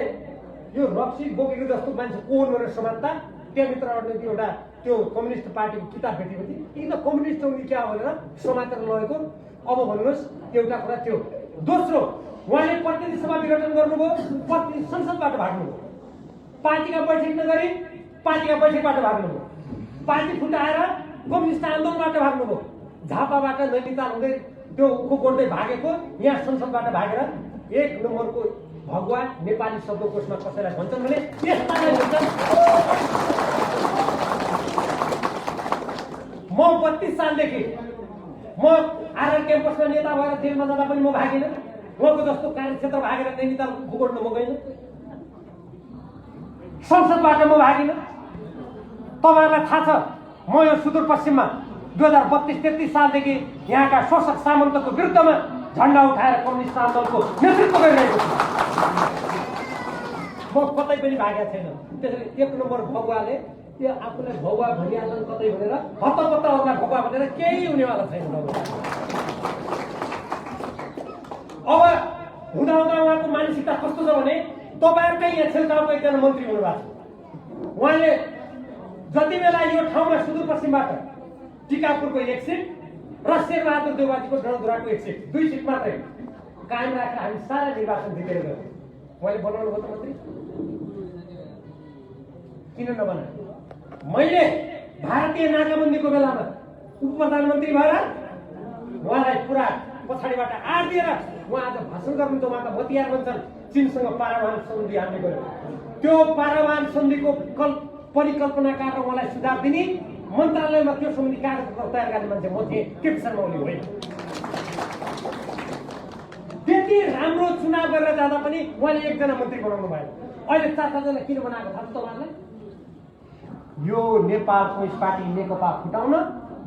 यो रक्सी बोकेको जस्तो मान्छे कोन गरेर समात्दा त्यहाँभित्र एउटा त्यो कम्युनिस्ट पार्टीको किताब भेटेपछि यी त कम्युनिस्ट हो कि क्या भनेर समातेर लगेको। अब भन्नुहोस् एउटा कुरा त्यो। दोस्रो, उहाँले प्रतिनिधि सभा विघटन गर्नुभयो, प्रतिनिधि संसदबाट भाग्नुभयो। पार्टीका बैठक नगरी पार्टीका बैठकबाट भाग्नुभयो। पार्टी फुटाएर कम्युनिस्ट आन्दोलनबाट भाग्नुभयो। झापाबाट नैनीताल हुँदै त्यो उखु गोड्दै भागेको यहाँ संसदबाट भागेर 1 नम्बरको भगुवा नेपाली शब्दकोशमा कसैलाई भन्छन् भने यस्तालाई भन्छन्। म 32 सालदेखि म आरआर क्याम्पसमा नेता भएर जेलमा जाँदा पनि म भागिनँ। उहाँको जस्तो कार्यक्षेत्र भागेर नैनीताल उखु गोड्न म गइनँ। संसदबाट म भागिनँ। तपाईँहरूलाई थाहा छ म यो सुदूरपश्चिममा 2032-33 सालदेखि यहाँका शोषक सामन्तको विरुद्धमा झण्डा उठाएर कम्युनिस्ट आन्दोलनको नेतृत्व गरिरहेको छु। म कतै पनि भागेको छैन। त्यसैले 1 नम्बर भगुवाले त्यो आफूलाई भगुवा भनिहाल्छन् कतै भनेर हतपत्तहरूलाई भगुवा भनेर केही हुनेवाला छैन। अब हुँदा उहाँको मानसिकता कस्तो छ भने तपाईँहरूकै यहाँ छेउछाउको एकजना मन्त्री हुनुभएको छ। उहाँले जति बेला यो ठाउँमा सुदूरपश्चिमबाट टिकापुरको 1 सिट र शेरबहादुर देउवाजीको डणधुराको 1 सिट 2 सिट मात्रै कायम राखेर हामी सारा निर्वाचन जितेर गयौँ। उहाँले बनाउनु भयो त मन्त्री, किन नबना? मैले भारतीय नाकाबन्दीको बेलामा उप प्रधानमन्त्री भएर उहाँलाई पुरा पछाडिबाट आड दिएर उहाँ आज भाषण गर्नुहुन्छ। उहाँ त मतियार भन्छन् चीनसँग पारावान सन्धि हाल्ने गयो। त्यो पारावान सन्धिको परिकल्पना गरेर उहाँलाई सुझाव दिने मन्त्रालयमा त्यो सम्बन्धी कागजपत्र तयार गर्ने मान्छे म थिएँ, केपी शर्मा ओली होइन। त्यति राम्रो चुनाव गरेर जाँदा पनि उहाँले 1 जना मन्त्री बनाउनु भयो। अहिले 4-5 जना किन बनाएको थाहा छ तपाईँहरूलाई? यो नेपालको पार्टी नेकपा फुटाउन,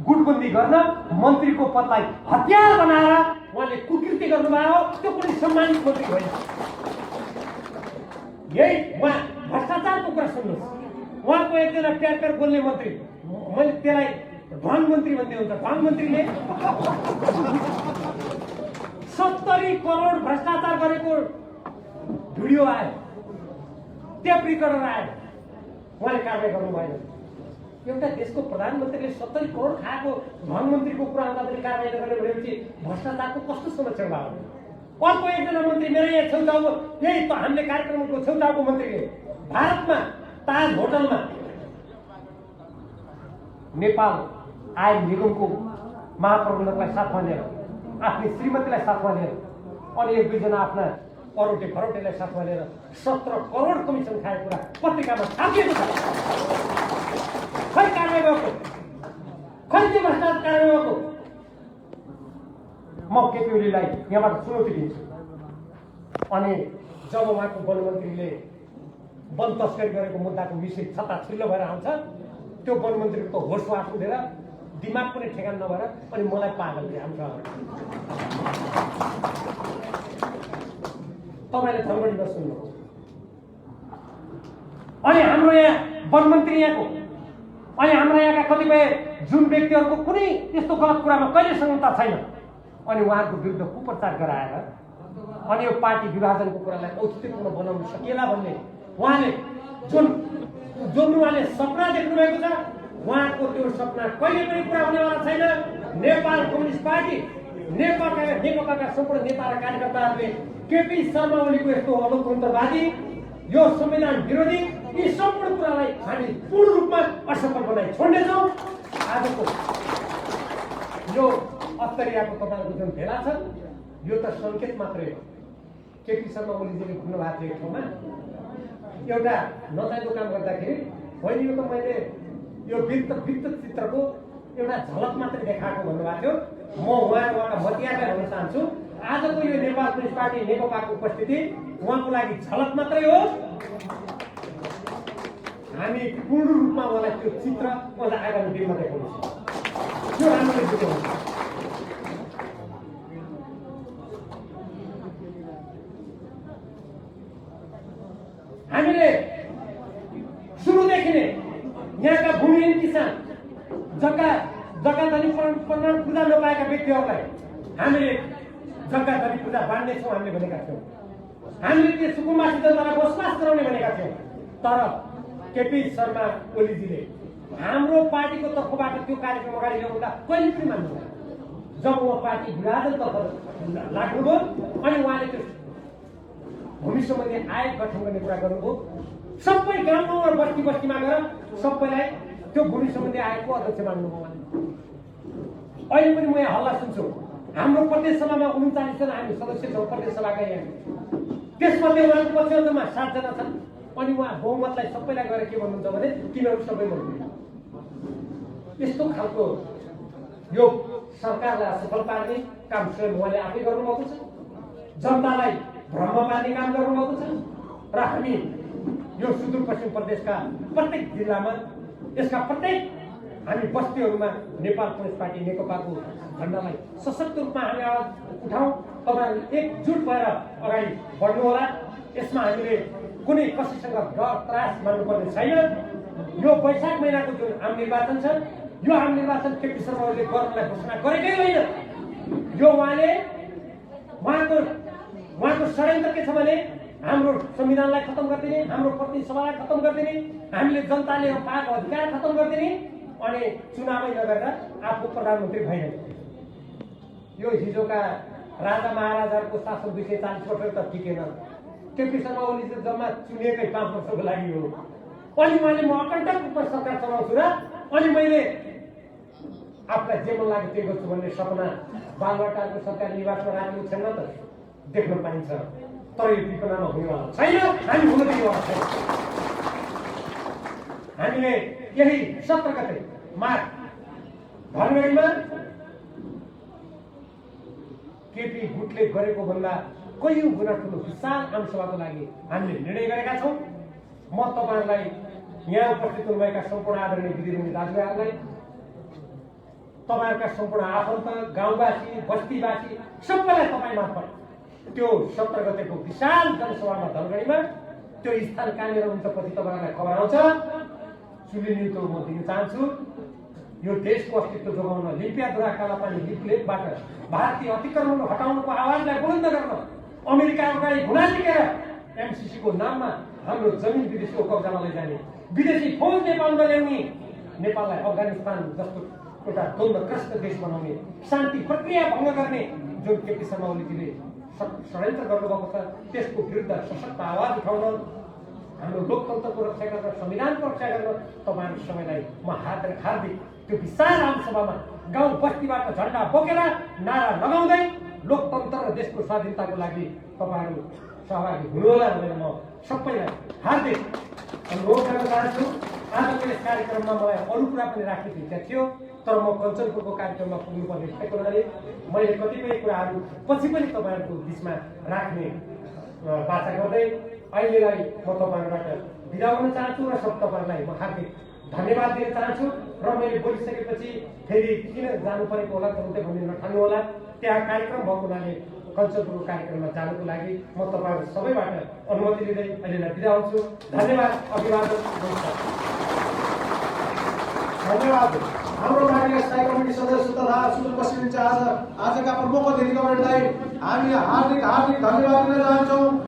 गुटबन्दी गर्न, मन्त्रीको पदलाई हतियार बनाएर उहाँले कुकृत्य गर्नुभयो। त्यो पनि सम्मानित मन्त्री होइन। यही उहाँ भ्रष्टाचारको कुरा सुन्नुहोस्। उहाँको 1 जना ट्याक्टर बोल्ने मन्त्री, मैले त्यसलाई ढ्वाङ मन्त्री भन्ने हुन्छ। ढ्वाङ मन्त्रीले 70 करोड भ्रष्टाचार गरेको भिडियो आयो, टेप रिकर्डर आयो, उहाँले कारवाही गर्नु भएन। एउटा देशको प्रधानमन्त्रीले 70 करोड खाएको ढ्वाङ मन्त्रीको कुरा आउँदा पनि कारवाही नगर्ने भनेपछि भ्रष्टाचारको कस्तो समस्या भयो? अर्को 1 जना मन्त्री मेरो यहाँ छेउछाउको, यही त हामीले कार्यक्रमको छेउछाउको मन्त्रीले भारतमा ताज होटलमा नेपाल आयल निगमको महाप्रबन्धकलाई साथमा लिएर, आफ्नी श्रीमतीलाई साथमा लिएर अनि 1-2 जना आफ्ना अरोटे खरोटेलाई साथमा लिएर 17 करोड कमिसन खाएको कुरा पत्रिकामा छापिएको छ। खै कारवाही भएको? खै त्यो भ्रष्टाचार कारवाही भएको? म केपी ओलीलाई यहाँबाट चुनौती दिन्छु। अनि जब उहाँको वनमन्त्रीले वन तस्करी गरेको मुद्दाको विषय छताछिल्लो भएर आउँछ, त्यो वनमन्त्रीको होसवास उठेर दिमाग पनि ठेगान नभएर अनि मलाई पागल दिन्छ। तपाईँले झन्गडीमा सुन्नुहोस्। अनि हाम्रो यहाँ वनमन्त्री यहाँको, अनि हाम्रो यहाँका कतिपय जुन व्यक्तिहरूको कुनै यस्तो गलत कुरामा कहिले संलग्नता छैन, अनि उहाँको विरुद्ध कुप्रचार गराएर अनि यो पार्टी विभाजनको कुरालाई औचित्यपूर्ण बनाउन सकिएला भन्ने उहाँले जुन उहाँले सपना देख्नु भएको छ, उहाँको त्यो सपना कहिले पनि पुरा हुनेवाला छैन। नेपाल कम्युनिस्ट पार्टी नेकपाका सम्पूर्ण नेता र कार्यकर्ताहरूले केपी शर्मा ओलीको यस्तो अलोकतन्त्रवादी, यो संविधान विरोधी, यी सम्पूर्ण कुरालाई हामी पूर्ण रूपमा असफल बनाइ छोड्नेछौँ। आजको यो अत्तरियाको तपाईँहरूको जुन भेला छ, यो त सङ्केत मात्रै हो। केपी शर्मा ओलीजीले भन्नुभएको थियो एक ठाउँमा, एउटा नचाहिँदो काम गर्दाखेरि होइन यो त मैले यो वृत्त चित्रको एउटा झलक मात्रै देखाएको भन्नुभएको थियो। म उहाँबाट मतियारलाई भन्न चाहन्छु, आजको यो नेपाल कम्युनिस्ट पार्टी नेकपाको उपस्थिति उहाँको लागि झलक मात्रै हो। हामी पूर्ण रूपमा उहाँलाई त्यो चित्र अझ आगामी दिनमा देखाउनेछौँ। यो राम्ररी बुझ्नुहुन्छ। हामीले सुरुदेखि नै यहाँका भूमिहीन किसान, जग्गा धनी प्रमाण पूजा नपाएका व्यक्तिहरूलाई हामीले जग्गा धनी पूजा बाँड्नेछौँ हामीले भनेका थियौँ। हामीले त्यो सुकुम्बासी जनतालाई बसोबास गराउने भनेका थियौँ। तर केपी शर्मा ओलीजीले हाम्रो पार्टीको तर्फबाट त्यो कार्यक्रम अगाडि ल्याउँदा कहिले पनि मान्दैन। जब उहाँ पार्टी विभाजनतर्फ लाग्नुभयो अनि उहाँले त्यो भूमि सम्बन्धी आयोग गठन गर्ने कुरा गर्नुभयो, सबै गाउँ र बस्तीमा गएर सबैलाई त्यो भूमि सम्बन्धी आयोगको अध्यक्ष मान्नुभयो। अहिले पनि म यहाँ हल्ला सुन्छु, हाम्रो प्रदेश सभामा 39 जना हामी सदस्य छौँ प्रदेश सभाका। यहाँ त्यसमध्ये उहाँको पक्षमा 7 जना छन्। अनि उहाँ बहुमतलाई सबैलाई गएर के भन्नुहुन्छ भने तिनीहरू सबै मन्त्री। यस्तो खालको यो सरकारलाई असफल पार्ने काम स्वयं उहाँले आफै गर्नुभएको छ। जनतालाई भ्रममा पार्ने काम गर्नुभएको छ। र हामी यो सुदूरपश्चिम प्रदेशका प्रत्येक जिल्लामा, यसका प्रत्येक हामी बस्तीहरूमा नेपाल कम्युनिस्ट पार्टी नेकपाको झण्डालाई सशक्त रूपमा हामी आवाज उठाउँ। तपाईँहरू एकजुट भएर अगाडि बढ्नुहोला। यसमा हामीले कुनै कसैसँग डर त्रास मान्नुपर्ने छैन। यो वैशाख महिनाको जुन आम निर्वाचन छ, यो आम निर्वाचन केपी शर्मा ओलीले गर्नलाई घोषणा गरेकै होइन। यो उहाँको षड्यन्त्र के छ भने हाम्रो संविधानलाई खत्म गरिदिने, हाम्रो प्रतिनिधि सभालाई खत्म गरिदिने, हामीले जनताले पाएको अधिकार खत्म गरिदिने अनि चुनावै नगरेर आफू प्रधानमन्त्री भइरहे। यो हिजोका राजा महाराजाहरूको शासन 240 वर्ष त टिकेन। केपी शर्मा ओली चाहिँ जम्मा चुनिएकै 5 वर्षको लागि हो। अनि उहाँले म अकण्टक रूपमा सरकार चलाउँछु र अनि मैले आफूलाई जे मन लाग्यो त्यही गर्छु भन्ने सपना बालुवाटारको सरकारी निवासमा राखेको छैन त देख्न पाइन्छ। तर यो विपनामा हुनेवाला छैन, हामी हुन दिनेवाला छैन। हामीले यही 17 गते माघ धनगढीमा केपी गुटले गरेको भन्दा कैयौं गुणा ठुलो विशाल आमसभाको लागि हामीले निर्णय गरेका छौँ। म तपाईँहरूलाई यहाँ उपस्थित हुनुभएका सम्पूर्ण आदरणीय दिदीबहिनी दाजुभाइहरूलाई, तपाईँहरूका सम्पूर्ण आफन्त, गाउँवासी, बस्तीवासी सबैलाई तपाईँ मार्फत त्यो 17 गतेको विशाल जनसभामा धनगढीमा त्यो स्थान कहाँनिर हुन्छ पछि तपाईँहरूलाई खबर आउँछ। सुनिलिनु म दिन चाहन्छु। यो देशको अस्तित्व जोगाउन लिपियाधुरा कालापानी लिपलेटबाट भारतीय अतिक्रमण हटाउनुको आवाजलाई बुलन्द गर्न अमेरिका अगाडि घुँडा टेकेर एमसीसी को नाममा हाम्रो जमिन विदेशीको कब्जामा लैजाने, विदेशी फौज नेपालमा ल्याउने, नेपाललाई अफगानिस्तान जस्तो एउटा द्वन्द्वग्रस्त देश बनाउने, शान्ति प्रक्रिया भङ्ग गर्ने जुन केपी शर्मा ओलीजीले षड्यन्त्र गर्नुभएको छ, त्यसको विरुद्ध सशक्त आवाज उठाउन, हाम्रो लोकतन्त्रको रक्षा गर्न, संविधानको रक्षा गर्न तपाईँहरू सबैलाई म हार्दिक त्यो विशाल आमसभामा गाउँ बस्तीबाट झण्डा बोकेर नारा लगाउँदै लोकतन्त्र र देशको स्वाधीनताको लागि तपाईँहरू सहभागी हुनुहोला भनेर म सबैलाई हार्दिक अनुरोध गर्न चाहन्छु। आजको यस कार्यक्रममा मलाई अरू कुरा पनि राख्ने इच्छा थियो, तर म कञ्चनपुरको कार्यक्रममा पुग्नुपर्ने भएको हुनाले मैले कतिपय कुराहरू पछि पनि तपाईँहरूको बिचमा राख्ने बाचा गर्दै अहिलेलाई म तपाईँहरूबाट बिदा हुन चाहन्छु र सब तपाईँहरूलाई म हार्दिक धन्यवाद दिन चाहन्छु। र मैले बोलिसकेपछि फेरि किन जानु परेको होला तुरुन्तै भन्ने नठान्नु होला। त्यहाँ कार्यक्रम भएको हुनाले कञ्चनपुरको कार्यक्रममा जानुको लागि म तपाईँहरू सबैबाट अनुमति लिँदै अहिलेलाई बिदा हुन्छु। धन्यवाद, अभिवादन, नमस्कार। धन्यवाद। हाम्रो पार्टीका स्थायी कमिटी सदस्य तथा सुदूरपश्चिम इन्चार्ज आजका प्रमुख अतिथि कमरेडलाई हामी हार्दिक धन्यवाद दिन चाहन्छौँ।